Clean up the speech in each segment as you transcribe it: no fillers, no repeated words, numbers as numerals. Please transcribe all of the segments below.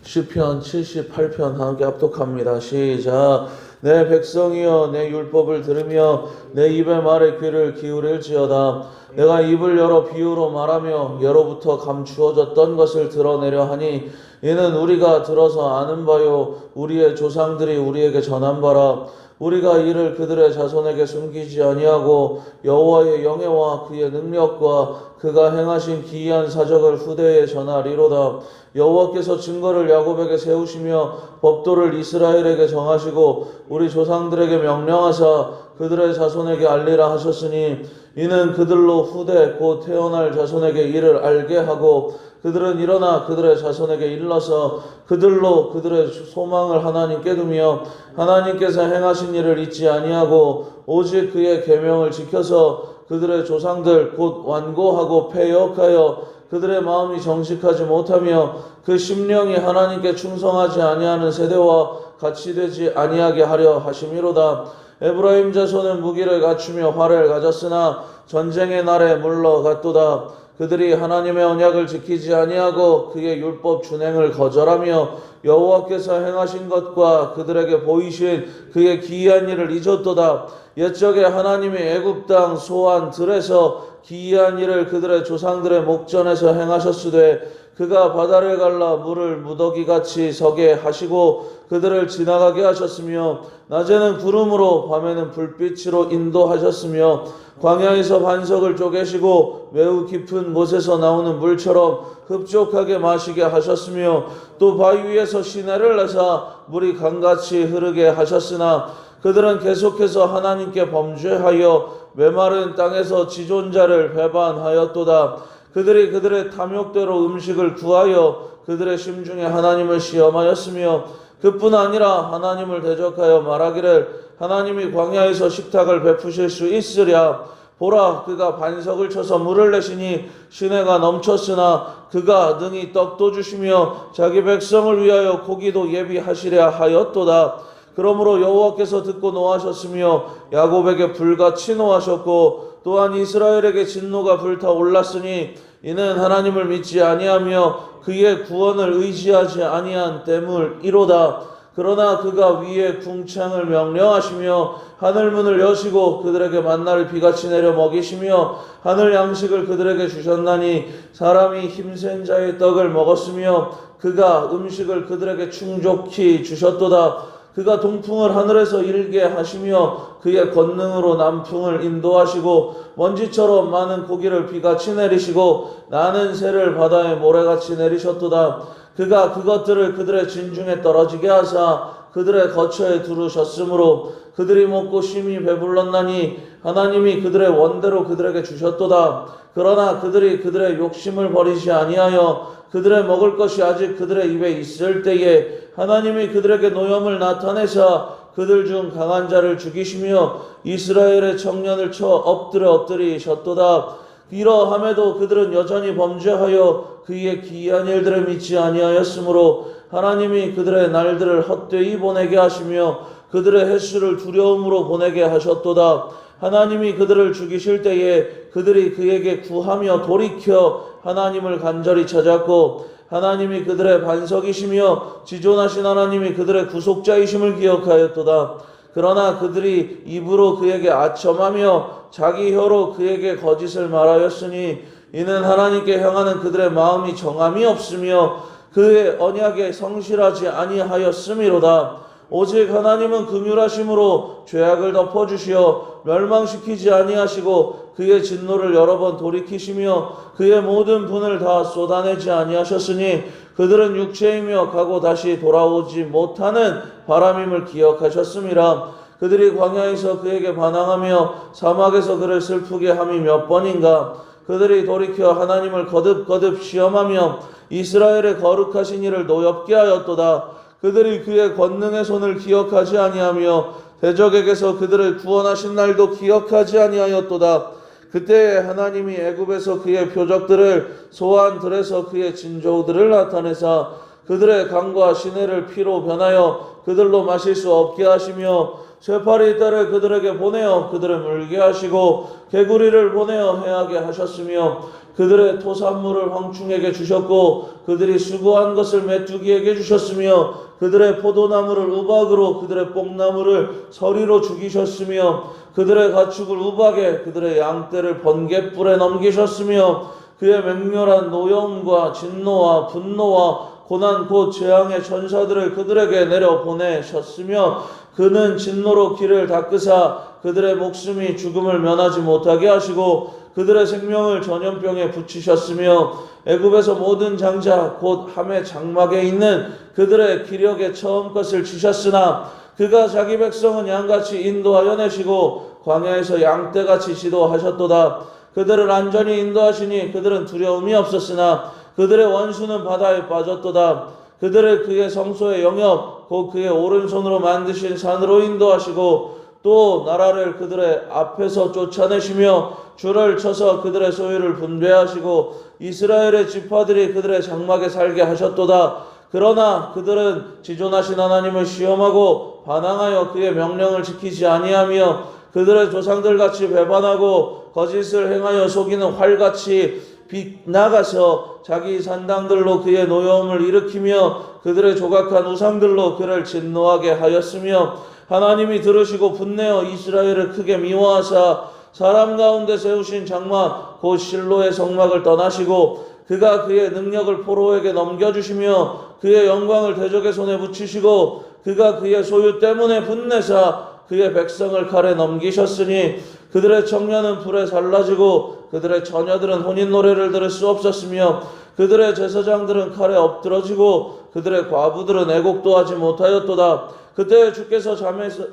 시편 78편 함께 합독합니다. 시작. 내 백성이여 내 율법을 들으며 내 입의 말에 귀를 기울일지어다. 내가 입을 열어 비유로 말하며 예로부터 감추어졌던 것을 드러내려 하니 이는 우리가 들어서 아는 바요 우리의 조상들이 우리에게 전한 바라. 우리가 이를 그들의 자손에게 숨기지 아니하고 여호와의 영예와 그의 능력과 그가 행하신 기이한 사적을 후대에 전하리로다. 여호와께서 증거를 야곱에게 세우시며 법도를 이스라엘에게 정하시고 우리 조상들에게 명령하사 그들의 자손에게 알리라 하셨으니 이는 그들로 후대 곧 태어날 자손에게 이를 알게 하고 그들은 일어나 그들의 자손에게 일러서 그들로 그들의 소망을 하나님께 두며 하나님께서 행하신 일을 잊지 아니하고 오직 그의 계명을 지켜서 그들의 조상들 곧 완고하고 패역하여 그들의 마음이 정직하지 못하며 그 심령이 하나님께 충성하지 아니하는 세대와 같이 되지 아니하게 하려 하심이로다. 에브라임 자손은 무기를 갖추며 활을 가졌으나 전쟁의 날에 물러갔도다. 그들이 하나님의 언약을 지키지 아니하고 그의 율법 준행을 거절하며 여호와께서 행하신 것과 그들에게 보이신 그의 기이한 일을 잊었도다. 옛적에 하나님이 애굽 땅 소안 들에서 기이한 일을 그들의 조상들의 목전에서 행하셨으되 그가 바다를 갈라 물을 무더기같이 서게 하시고 그들을 지나가게 하셨으며 낮에는 구름으로 밤에는 불빛으로 인도하셨으며 광야에서 반석을 쪼개시고 매우 깊은 곳에서 나오는 물처럼 흡족하게 마시게 하셨으며 또 바위 위에서 시내를 내사 물이 강같이 흐르게 하셨으나 그들은 계속해서 하나님께 범죄하여 메마른 땅에서 지존자를 배반하였도다. 그들이 그들의 탐욕대로 음식을 구하여 그들의 심중에 하나님을 시험하였으며 그뿐 아니라 하나님을 대적하여 말하기를 하나님이 광야에서 식탁을 베푸실 수 있으랴. 보라 그가 반석을 쳐서 물을 내시니 시내가 넘쳤으나 그가 능히 떡도 주시며 자기 백성을 위하여 고기도 예비하시랴 하였도다. 그러므로 여호와께서 듣고 노하셨으며 야곱에게 불같이 노하셨고 또한 이스라엘에게 진노가 불타올랐으니 이는 하나님을 믿지 아니하며 그의 구원을 의지하지 아니한 때문이로다. 그러나 그가 위에 궁창을 명령하시며 하늘문을 여시고 그들에게 만나를 비같이 내려 먹이시며 하늘 양식을 그들에게 주셨나니 사람이 힘센 자의 떡을 먹었으며 그가 음식을 그들에게 충족히 주셨도다. 그가 동풍을 하늘에서 일게 하시며 그의 권능으로 남풍을 인도하시고 먼지처럼 많은 고기를 비같이 내리시고 나는 새를 바다에 모래같이 내리셨도다. 그가 그것들을 그들의 진중에 떨어지게 하사 그들의 거처에 두르셨으므로 그들이 먹고 심히 배불렀나니 하나님이 그들의 원대로 그들에게 주셨도다. 그러나 그들이 그들의 욕심을 버리지 아니하여 그들의 먹을 것이 아직 그들의 입에 있을 때에 하나님이 그들에게 노염을 나타내사 그들 중 강한 자를 죽이시며 이스라엘의 청년을 쳐 엎드리셨도다. 이러함에도 그들은 여전히 범죄하여 그의 기이한 일들을 믿지 아니하였으므로 하나님이 그들의 날들을 헛되이 보내게 하시며 그들의 횟수를 두려움으로 보내게 하셨도다. 하나님이 그들을 죽이실 때에 그들이 그에게 구하며 돌이켜 하나님을 간절히 찾았고 하나님이 그들의 반석이시며 지존하신 하나님이 그들의 구속자이심을 기억하였도다. 그러나 그들이 입으로 그에게 아첨하며 자기 혀로 그에게 거짓을 말하였으니 이는 하나님께 향하는 그들의 마음이 정함이 없으며 그의 언약에 성실하지 아니하였음이로다. 오직 하나님은 긍휼하심으로 죄악을 덮어주시어 멸망시키지 아니하시고 그의 진노를 여러 번 돌이키시며 그의 모든 분을 다 쏟아내지 아니하셨으니 그들은 육체이며 가고 다시 돌아오지 못하는 바람임을 기억하셨음이라. 그들이 광야에서 그에게 반항하며 사막에서 그를 슬프게 함이 몇 번인가. 그들이 돌이켜 하나님을 거듭 시험하며 이스라엘의 거룩하신 이를 노엽게 하였도다. 그들이 그의 권능의 손을 기억하지 아니하며 대적에게서 그들을 구원하신 날도 기억하지 아니하였도다. 그때에 하나님이 애굽에서 그의 표적들을 소안 들에서 그의 진조들을 나타내사 그들의 강과 시내를 피로 변하여 그들로 마실 수 없게 하시며 쇠파리 떼를 그들에게 보내어 그들을 물게 하시고 개구리를 보내어 해하게 하셨으며 그들의 토산물을 황충에게 주셨고 그들이 수고한 것을 메뚜기에게 주셨으며 그들의 포도나무를 우박으로 그들의 뽕나무를 서리로 죽이셨으며 그들의 가축을 우박에 그들의 양떼를 번갯불에 넘기셨으며 그의 맹렬한 노여움과 진노와 분노와 고난 곧 재앙의 천사들을 그들에게 내려 보내셨으며 그는 진노로 길을 닦으사 그들의 목숨이 죽음을 면하지 못하게 하시고 그들의 생명을 전염병에 붙이셨으며 애굽에서 모든 장자 곧 함의 장막에 있는 그들의 기력에 처음 것을 치셨으나 그가 자기 백성은 양같이 인도하여 내시고 광야에서 양떼같이 지도하셨도다. 그들을 안전히 인도하시니 그들은 두려움이 없었으나 그들의 원수는 바다에 빠졌도다. 그들을 그의 성소의 영역 곧 그의 오른손으로 만드신 산으로 인도하시고 또 나라를 그들의 앞에서 쫓아내시며 줄을 쳐서 그들의 소유를 분배하시고 이스라엘의 지파들이 그들의 장막에 살게 하셨도다. 그러나 그들은 지존하신 하나님을 시험하고 반항하여 그의 명령을 지키지 아니하며 그들의 조상들같이 배반하고 거짓을 행하여 속이는 활같이 빗나가서 자기 산당들로 그의 노여움을 일으키며 그들의 조각한 우상들로 그를 진노하게 하였으며 하나님이 들으시고 분내어 이스라엘을 크게 미워하사 사람 가운데 세우신 장막 곧 실로의 성막을 떠나시고 그가 그의 능력을 포로에게 넘겨주시며 그의 영광을 대적의 손에 붙이시고 그가 그의 소유 때문에 분내사 그의 백성을 칼에 넘기셨으니 그들의 청년은 불에 살라지고 그들의 처녀들은 혼인 노래를 들을 수 없었으며 그들의 제사장들은 칼에 엎드러지고 그들의 과부들은 애곡도 하지 못하였도다. 그때 주께서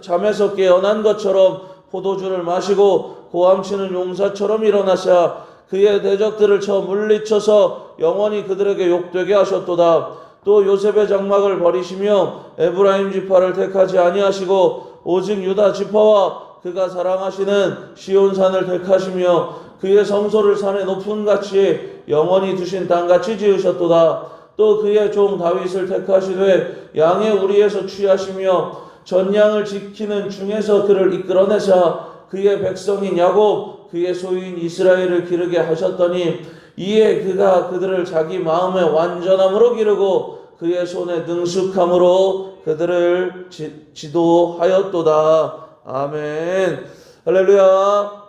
잠에서 깨어난 것처럼 포도주를 마시고 고함치는 용사처럼 일어나사 그의 대적들을 쳐 물리쳐서 영원히 그들에게 욕되게 하셨도다. 또 요셉의 장막을 버리시며 에브라임 지파를 택하지 아니하시고 오직 유다 지파와 그가 사랑하시는 시온산을 택하시며 그의 성소를 산의 높은 같이 영원히 두신 땅같이 지으셨도다. 또 그의 종 다윗을 택하시되 양의 우리에서 취하시며 전양을 지키는 중에서 그를 이끌어내사 그의 백성인 야곱 그의 소유인 이스라엘을 기르게 하셨더니 이에 그가 그들을 자기 마음의 완전함으로 기르고 그의 손의 능숙함으로 그들을 지도하였도다. 아멘. 할렐루야.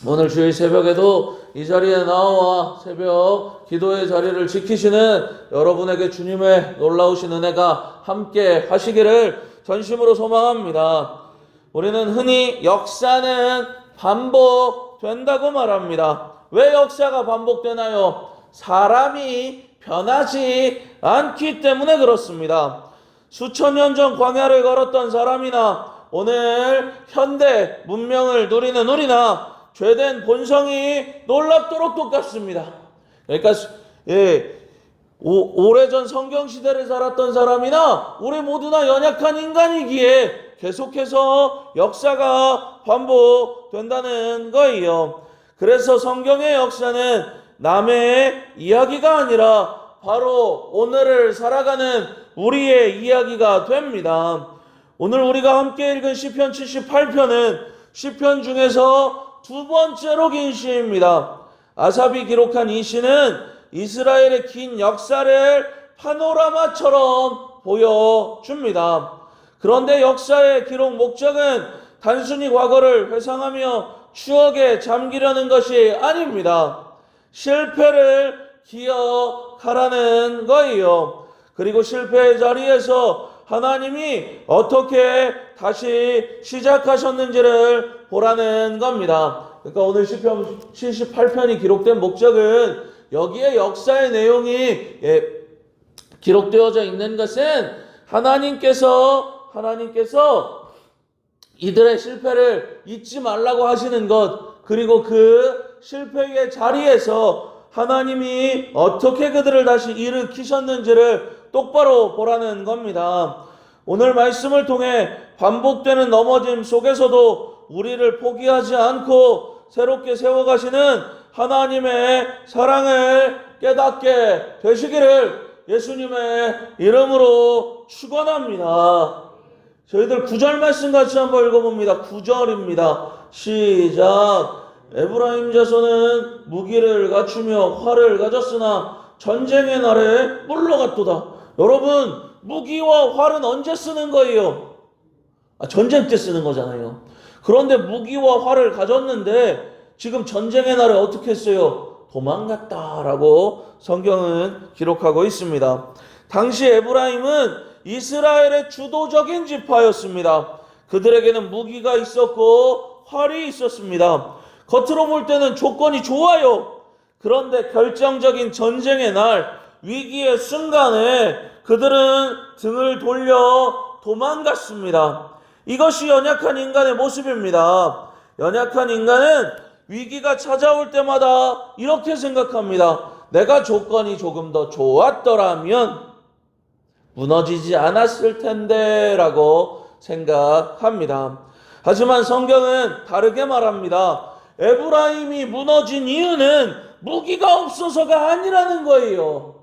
오늘 주일 새벽에도 이 자리에 나와 새벽 기도의 자리를 지키시는 여러분에게 주님의 놀라우신 은혜가 함께 하시기를 전심으로 소망합니다. 우리는 흔히 역사는 반복된다고 말합니다. 왜 역사가 반복되나요? 사람이 변하지 않기 때문에 그렇습니다. 수천 년 전 광야를 걸었던 사람이나 오늘 현대 문명을 누리는 우리나 죄된 본성이 놀랍도록 똑같습니다. 그러니까 오래전 성경시대를 살았던 사람이나 우리 모두나 연약한 인간이기에 계속해서 역사가 반복된다는 거예요. 그래서 성경의 역사는 남의 이야기가 아니라 바로 오늘을 살아가는 우리의 이야기가 됩니다. 오늘 우리가 함께 읽은 시편 78편은 시편 중에서 두 번째로 긴 시입니다. 아삽이 기록한 이 시는 이스라엘의 긴 역사를 파노라마처럼 보여줍니다. 그런데 역사의 기록 목적은 단순히 과거를 회상하며 추억에 잠기려는 것이 아닙니다. 실패를 기억하라는 거예요. 그리고 실패의 자리에서 하나님이 어떻게 다시 시작하셨는지를 보라는 겁니다. 그러니까 오늘 시편 78편이 기록된 목적은 여기에 역사의 내용이 기록되어져 있는 것은 하나님께서 이들의 실패를 잊지 말라고 하시는 것, 그리고 그 실패의 자리에서 하나님이 어떻게 그들을 다시 일으키셨는지를 똑바로 보라는 겁니다. 오늘 말씀을 통해 반복되는 넘어짐 속에서도 우리를 포기하지 않고 새롭게 세워가시는 하나님의 사랑을 깨닫게 되시기를 예수님의 이름으로 축원합니다. 저희들 9절 말씀 같이 한번 읽어봅니다. 9절입니다. 시작. 에브라임 자손은 무기를 갖추며 활을 가졌으나 전쟁의 날에 물러갔도다. 여러분, 무기와 활은 언제 쓰는 거예요? 전쟁 때 쓰는 거잖아요. 그런데 무기와 활을 가졌는데 지금 전쟁의 날에 어떻게 했어요? 도망갔다라고 성경은 기록하고 있습니다. 당시 에브라임은 이스라엘의 주도적인 지파였습니다. 그들에게는 무기가 있었고 활이 있었습니다. 겉으로 볼 때는 조건이 좋아요. 그런데 결정적인 전쟁의 날, 위기의 순간에 그들은 등을 돌려 도망갔습니다. 이것이 연약한 인간의 모습입니다. 연약한 인간은 위기가 찾아올 때마다 이렇게 생각합니다. 내가 조건이 조금 더 좋았더라면 무너지지 않았을 텐데 라고 생각합니다. 하지만 성경은 다르게 말합니다. 에브라임이 무너진 이유는 무기가 없어서가 아니라는 거예요.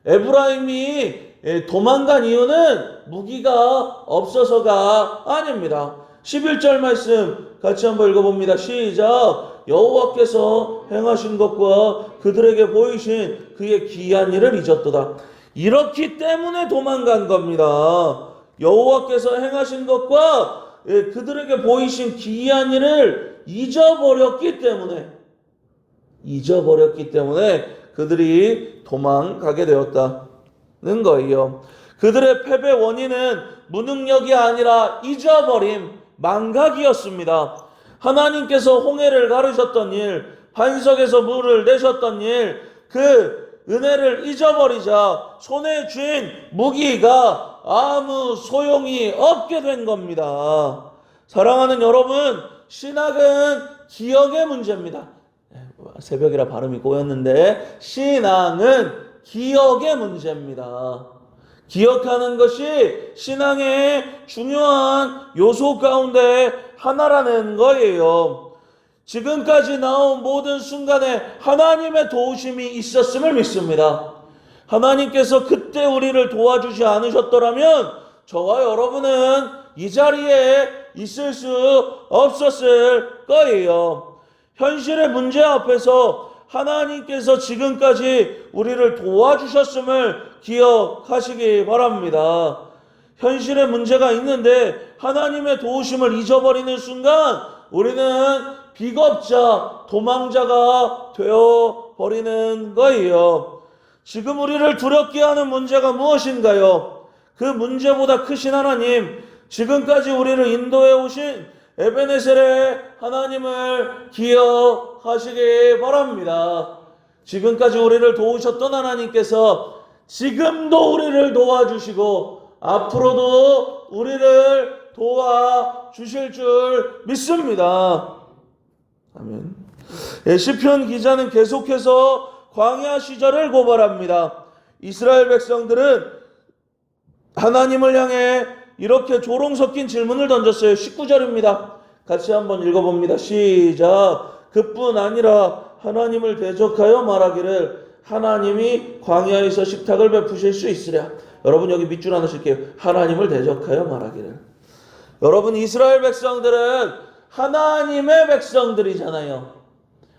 에브라임이 도망간 이유는 무기가 없어서가 아닙니다. 11절 말씀 같이 한번 읽어봅니다. 시작. 여호와께서 행하신 것과 그들에게 보이신 그의 기이한 일을 잊었도다. 이렇기 때문에 도망간 겁니다. 여호와께서 행하신 것과 그들에게 보이신 기이한 일을 잊어버렸기 때문에 그들이 도망가게 되었다는 거예요. 그들의 패배 원인은 무능력이 아니라 잊어버림, 망각이었습니다. 하나님께서 홍해를 가르셨던 일, 반석에서 물을 내셨던 일, 그 은혜를 잊어버리자 손에 쥔 무기가 아무 소용이 없게 된 겁니다. 사랑하는 여러분, 신앙은 기억의 문제입니다. 새벽이라 발음이 꼬였는데 신앙은 기억의 문제입니다. 기억하는 것이 신앙의 중요한 요소 가운데 하나라는 거예요. 지금까지 나온 모든 순간에 하나님의 도우심이 있었음을 믿습니다. 하나님께서 그때 우리를 도와주지 않으셨더라면 저와 여러분은 이 자리에 있을 수 없었을 거예요. 현실의 문제 앞에서 하나님께서 지금까지 우리를 도와주셨음을 기억하시기 바랍니다. 현실의 문제가 있는데 하나님의 도우심을 잊어버리는 순간 우리는 비겁자, 도망자가 되어버리는 거예요. 지금 우리를 두렵게 하는 문제가 무엇인가요? 그 문제보다 크신 하나님, 지금까지 우리를 인도해 오신 에베네셀의 하나님을 기억하시기 바랍니다. 지금까지 우리를 도우셨던 하나님께서 지금도 우리를 도와주시고 앞으로도 우리를 도와주실 줄 믿습니다. 아멘. 시편 기자는 계속해서 광야 시절을 고발합니다. 이스라엘 백성들은 하나님을 향해 이렇게 조롱 섞인 질문을 던졌어요. 19절입니다. 같이 한번 읽어봅니다. 시작. 그뿐 아니라 하나님을 대적하여 말하기를 하나님이 광야에서 식탁을 베푸실 수 있으랴. 여러분 여기 밑줄 하나 칠게요. 하나님을 대적하여 말하기를. 여러분 이스라엘 백성들은 하나님의 백성들이잖아요.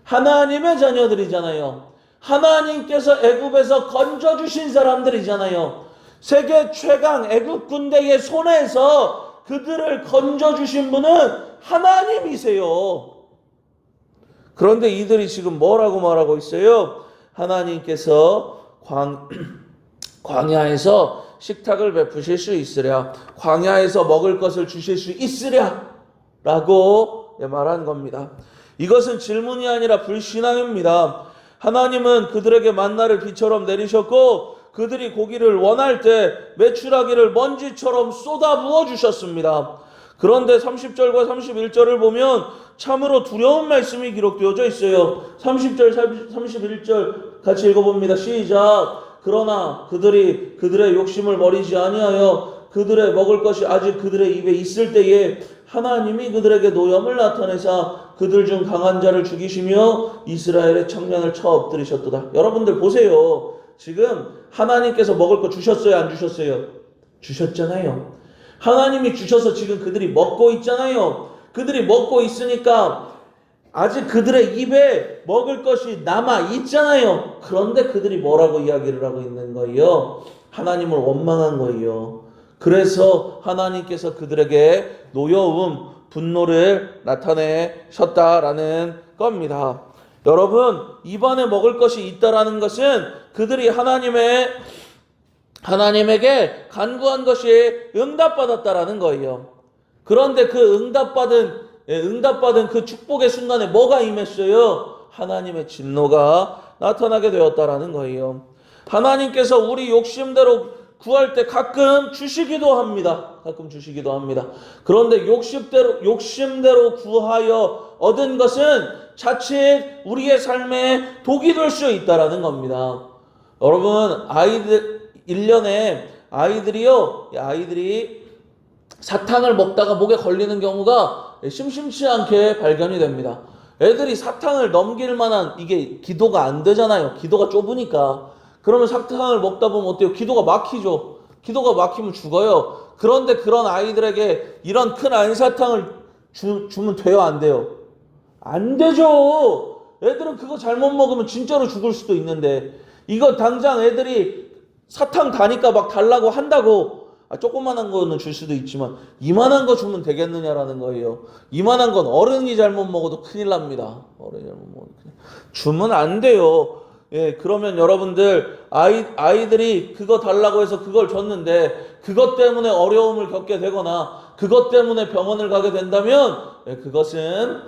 하나님의 자녀들이잖아요. 하나님께서 애굽에서 건져주신 사람들이잖아요. 세계 최강 애굽 군대의 손에서 그들을 건져주신 분은 하나님이세요. 그런데 이들이 지금 뭐라고 말하고 있어요? 하나님께서 광야에서 식탁을 베푸실 수 있으랴. 광야에서 먹을 것을 주실 수 있으랴 라고 말한 겁니다. 이것은 질문이 아니라 불신앙입니다. 하나님은 그들에게 만나를 비처럼 내리셨고 그들이 고기를 원할 때 메추라기를 먼지처럼 쏟아 부어 주셨습니다. 그런데 30절과 31절을 보면 참으로 두려운 말씀이 기록되어져 있어요. 30절, 31절 같이 읽어봅니다. 시작. 그러나 그들이 그들의 욕심을 버리지 아니하여 그들의 먹을 것이 아직 그들의 입에 있을 때에 하나님이 그들에게 노염을 나타내사 그들 중 강한 자를 죽이시며 이스라엘의 청년을 쳐 엎드리셨도다. 여러분들 보세요. 지금 하나님께서 먹을 거 주셨어요? 안 주셨어요? 주셨잖아요. 하나님이 주셔서 지금 그들이 먹고 있잖아요. 그들이 먹고 있으니까 아직 그들의 입에 먹을 것이 남아 있잖아요. 그런데 그들이 뭐라고 이야기를 하고 있는 거예요? 하나님을 원망한 거예요. 그래서 하나님께서 그들에게 노여움, 분노를 나타내셨다라는 겁니다. 여러분, 입안에 먹을 것이 있다라는 것은 그들이 하나님에게 간구한 것이 응답받았다라는 거예요. 그런데 그 응답받은 그 축복의 순간에 뭐가 임했어요? 하나님의 진노가 나타나게 되었다라는 거예요. 하나님께서 우리 욕심대로 구할 때 가끔 주시기도 합니다. 그런데 욕심대로 구하여 얻은 것은 자칫 우리의 삶에 독이 될 수 있다라는 겁니다. 여러분, 아이들이 사탕을 먹다가 목에 걸리는 경우가 심심치 않게 발견이 됩니다. 애들이 사탕을 넘길 만한 이게 기도가 안 되잖아요. 기도가 좁으니까. 그러면 사탕을 먹다 보면 어때요? 기도가 막히죠. 기도가 막히면 죽어요. 그런데 그런 아이들에게 이런 큰 알사탕을 주면 돼요? 안 돼요? 안 되죠. 애들은 그거 잘못 먹으면 진짜로 죽을 수도 있는데, 이거 당장 애들이 사탕 다니까 막 달라고 한다고 조그만한 거는 줄 수도 있지만 이만한 거 주면 되겠느냐라는 거예요. 이만한 건 어른이 잘못 먹어도 큰일 납니다. 어른이 잘못 먹어도 주면 안 돼요. 예, 그러면 여러분들 아이들이 그거 달라고 해서 그걸 줬는데 그것 때문에 어려움을 겪게 되거나 그것 때문에 병원을 가게 된다면 그것은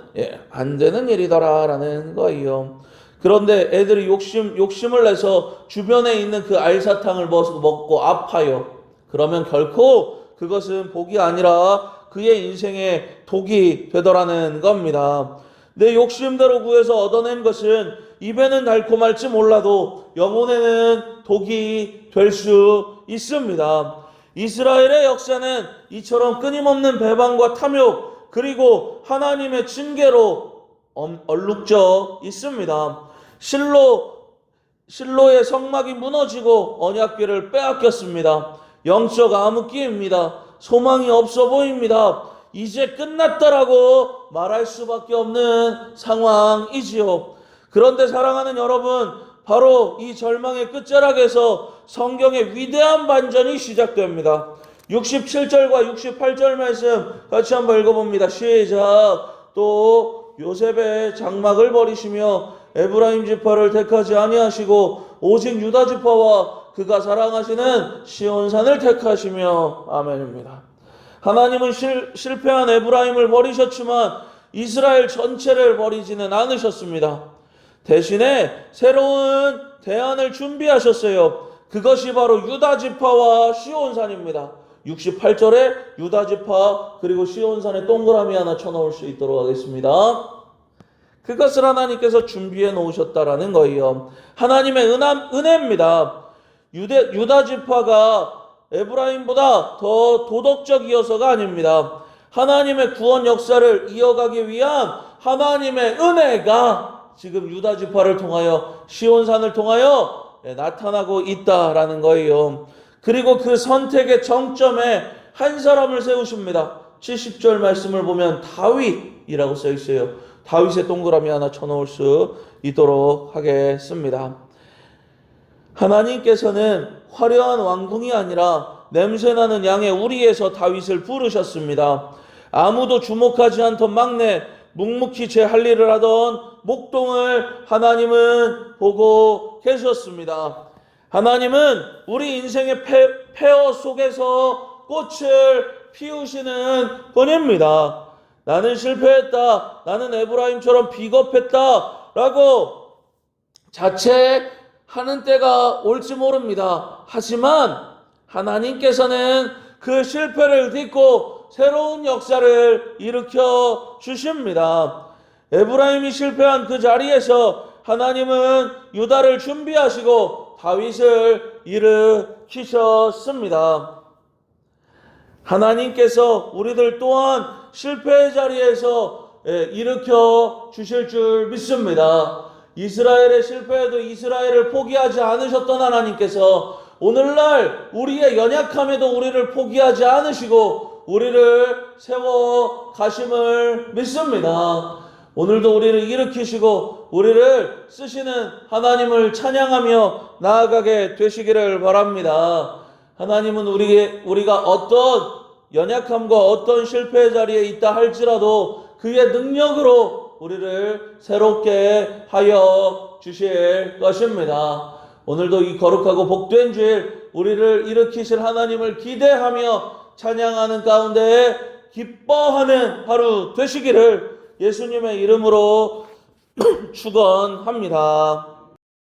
안 되는 일이더라라는 거예요. 그런데 애들이 욕심을 내서 주변에 있는 그 알사탕을 먹고 아파요. 그러면 결코 그것은 복이 아니라 그의 인생의 독이 되더라는 겁니다. 내 욕심대로 구해서 얻어낸 것은 입에는 달콤할지 몰라도 영혼에는 독이 될 수 있습니다. 이스라엘의 역사는 이처럼 끊임없는 배반과 탐욕 그리고 하나님의 징계로 얼룩져 있습니다. 실로의 성막이 무너지고 언약궤를 빼앗겼습니다. 영적 암흑기입니다. 소망이 없어 보입니다. 이제 끝났다라고 말할 수밖에 없는 상황이지요. 그런데 사랑하는 여러분, 바로 이 절망의 끝자락에서 성경의 위대한 반전이 시작됩니다. 67절과 68절 말씀 같이 한번 읽어봅니다. 시작. 또 요셉의 장막을 버리시며 에브라임 지파를 택하지 아니하시고 오직 유다 지파와 그가 사랑하시는 시온산을 택하시며. 아멘입니다. 하나님은 실패한 에브라임을 버리셨지만 이스라엘 전체를 버리지는 않으셨습니다. 대신에 새로운 대안을 준비하셨어요. 그것이 바로 유다 지파와 시온산입니다. 68절에 유다 지파 그리고 시온산에 동그라미 하나 쳐놓을 수 있도록 하겠습니다. 그것을 하나님께서 준비해 놓으셨다라는 거예요. 하나님의 은혜입니다. 유다 지파가 에브라임보다 더 도덕적이어서가 아닙니다. 하나님의 구원 역사를 이어가기 위한 하나님의 은혜가 지금 유다 지파를 통하여 시온산을 통하여 나타나고 있다라는 거예요. 그리고 그 선택의 정점에 한 사람을 세우십니다. 70절 말씀을 보면 다윗이라고 써 있어요. 다윗의 동그라미 하나 쳐놓을 수 있도록 하겠습니다. 하나님께서는 화려한 왕궁이 아니라 냄새나는 양의 우리에서 다윗을 부르셨습니다. 아무도 주목하지 않던 막내, 묵묵히 제 할 일을 하던 목동을 하나님은 보고 계셨습니다. 하나님은 우리 인생의 폐허 속에서 꽃을 피우시는 분입니다. 나는 실패했다. 나는 에브라임처럼 비겁했다. 라고 자책하는 때가 올지 모릅니다. 하지만 하나님께서는 그 실패를 딛고 새로운 역사를 일으켜 주십니다. 에브라임이 실패한 그 자리에서 하나님은 유다를 준비하시고 다윗을 일으키셨습니다. 하나님께서 우리들 또한 실패의 자리에서 일으켜 주실 줄 믿습니다. 이스라엘의 실패에도 이스라엘을 포기하지 않으셨던 하나님께서 오늘날 우리의 연약함에도 우리를 포기하지 않으시고 우리를 세워 가심을 믿습니다. 오늘도 우리를 일으키시고 우리를 쓰시는 하나님을 찬양하며 나아가게 되시기를 바랍니다. 하나님은 우리가 어떤 연약함과 어떤 실패의 자리에 있다 할지라도 그의 능력으로 우리를 새롭게 하여 주실 것입니다. 오늘도 이 거룩하고 복된 주일 우리를 일으키실 하나님을 기대하며 찬양하는 가운데 기뻐하는 하루 되시기를 예수님의 이름으로 축원합니다.